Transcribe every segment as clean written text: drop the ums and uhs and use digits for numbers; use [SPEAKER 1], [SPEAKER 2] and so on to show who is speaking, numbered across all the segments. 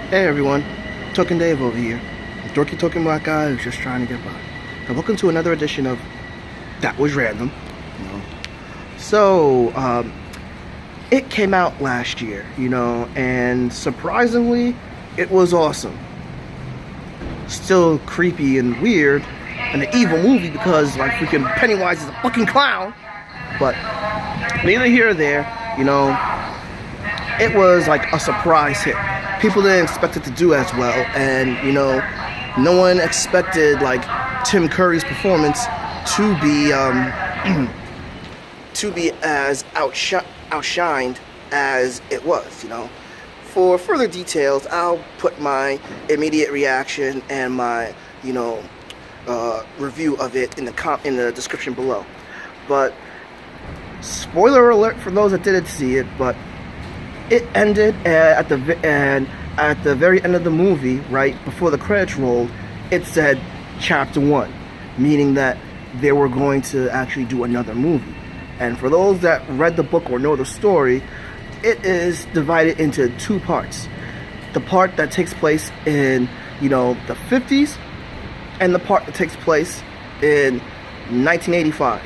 [SPEAKER 1] Hey everyone, Token Dave over here. A dorky token black guy who's just trying to get by. And welcome to another edition of That Was Random. So, it came out last year, and surprisingly, it was awesome. Still creepy and weird, and an evil movie because, like, freaking Pennywise is a fucking clown. But neither here or there, it was like a surprise hit. People didn't expect it to do as well, and no one expected like Tim Curry's performance to be as outshined as it was. For further details, I'll put my immediate reaction and my review of it in the description below. But spoiler alert for those that didn't see it, but it ended at the very end of the movie, right before the credits rolled, it said Chapter 1, meaning that they were going to actually do another movie. And for those that read the book or know the story, it is divided into two parts. The part that takes place in, the 50s, and the part that takes place in 1985.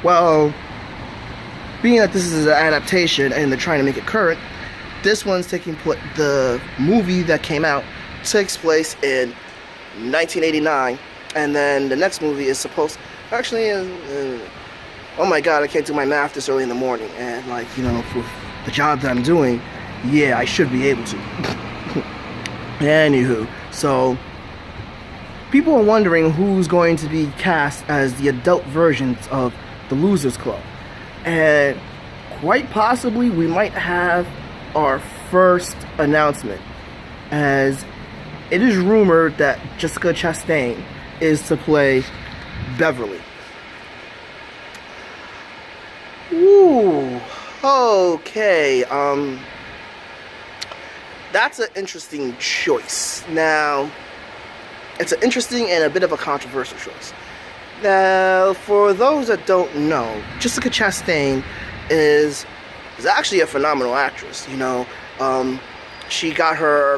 [SPEAKER 1] Well, being that this is an adaptation and they're trying to make it current, this one's the movie that came out takes place in 1989, and then the next movie is supposed, actually, oh my god, I can't do my math this early in the morning, and for the job that I'm doing, yeah, I should be able to. Anywho, so people are wondering who's going to be cast as the adult versions of the Losers Club, and quite possibly we might have our first announcement, as it is rumored that Jessica Chastain is to play Beverly. Ooh, okay, that's an interesting choice. Now, it's an interesting and a bit of a controversial choice. Now, for those that don't know, Jessica Chastain is actually a phenomenal actress. She got her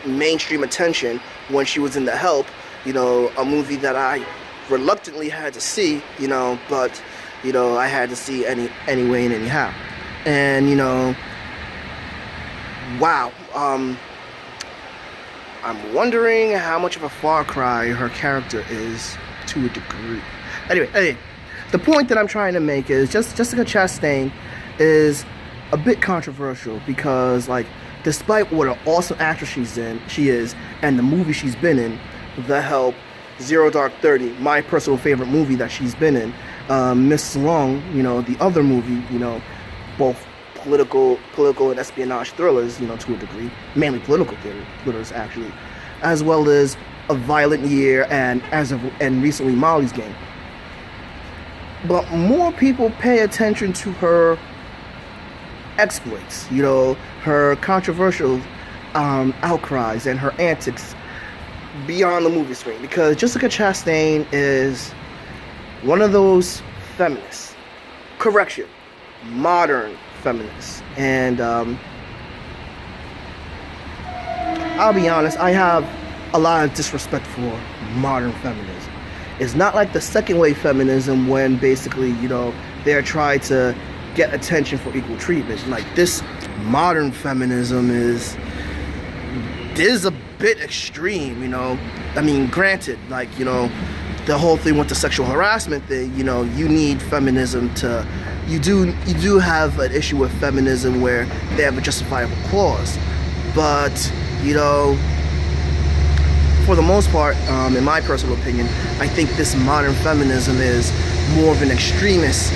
[SPEAKER 1] mainstream attention when she was in The Help, a movie that I reluctantly had to see, but I had to see anyway and anyhow. And wow, I'm wondering how much of a far cry her character is to a degree. Anyway, the point that I'm trying to make is Jessica Chastain is a bit controversial because, despite what an awesome actress she is, and the movie she's been in, The Help, Zero Dark 30, my personal favorite movie that she's been in, Miss Sloane, the other movie, both political and espionage thrillers, to a degree, mainly political thrillers actually, as well as A Violent Year and recently Molly's Game. But more people pay attention to her exploits, her controversial outcries and her antics beyond the movie screen, because Jessica Chastain is one of those feminists, modern feminists, and I'll be honest, I have a lot of disrespect for modern feminism. It's not like the second wave feminism when basically, they're trying to get attention for equal treatment. Like, this modern feminism is a bit extreme, I mean, granted, the whole thing with the sexual harassment thing, you need feminism to, you do have an issue with feminism where they have a justifiable clause, but for the most part, in my personal opinion, I think this modern feminism is more of an extremist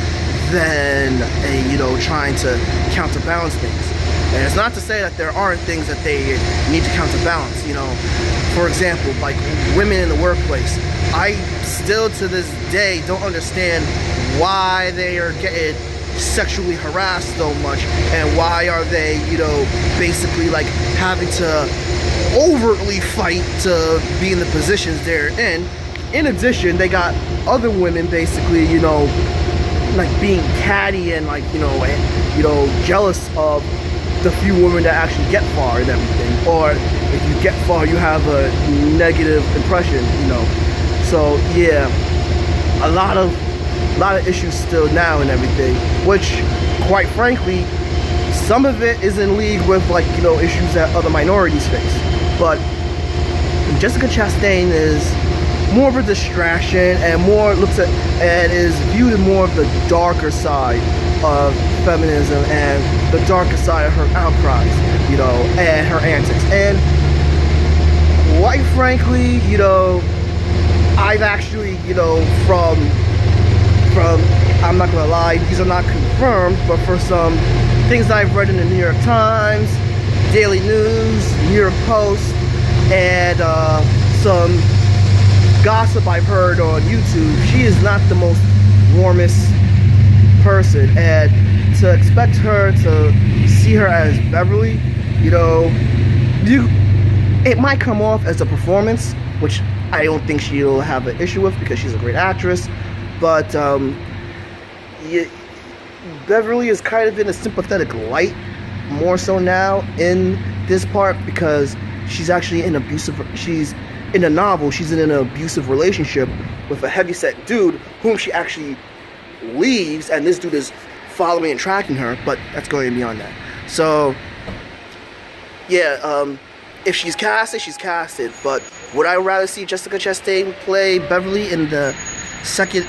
[SPEAKER 1] than a, trying to counterbalance things. And it's not to say that there aren't things that they need to counterbalance, For example, like women in the workplace. I still to this day don't understand why they are getting sexually harassed so much, and why are they, basically having to overtly fight to be in the positions they're in. In addition, they got other women basically, being catty and jealous of the few women that actually get far and everything. or if you get far, you have a negative impression, you know. So yeah, a lot of issues still now and everything, which, quite frankly, some of it is in league with, like, you know, issues that other minorities face. But Jessica Chastain is more of a distraction and more looks at and is viewed in more of the darker side of feminism and the darker side of her outcries, you know, and her antics. And quite frankly, you know, I've actually, you know, from I'm not gonna lie, these are not confirmed, but for some things that I've read in the New York Times, Daily News, New York Post, and some gossip I've heard on YouTube, she is not the most warmest person, and to expect her to see her as Beverly, you know, it might come off as a performance, which I don't think she'll have an issue with because she's a great actress, but Beverly is kind of in a sympathetic light more so now in this part because she's actually in she's in a novel, she's in an abusive relationship with a heavyset dude whom she actually leaves, and this dude is following and tracking her, but that's going beyond that. So yeah, if she's casted, she's casted, but would I rather see Jessica Chastain play Beverly in the second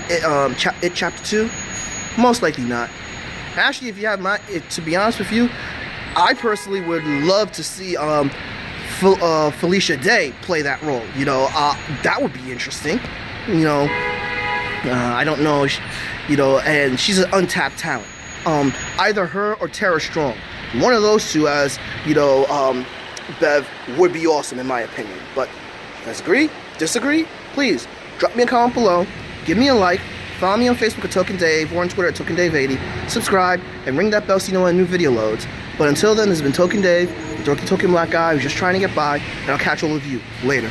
[SPEAKER 1] chapter 2? Most likely not. Actually, if you have to be honest with you, I personally would love to see Felicia Day play that role. You know, that would be interesting. You know, I don't know, you know, and she's an untapped talent. Either her or Tara Strong, one of those two, as you know, Bev would be awesome in my opinion. But let's agree, disagree, please drop me a comment below, give me a like, follow me on Facebook at Token Dave or on Twitter at Token Dave 80, subscribe and ring that bell so you know when a new video loads. But until then, this has been Token Dave, the Dorky Token Black Guy who's just trying to get by, and I'll catch all of you later.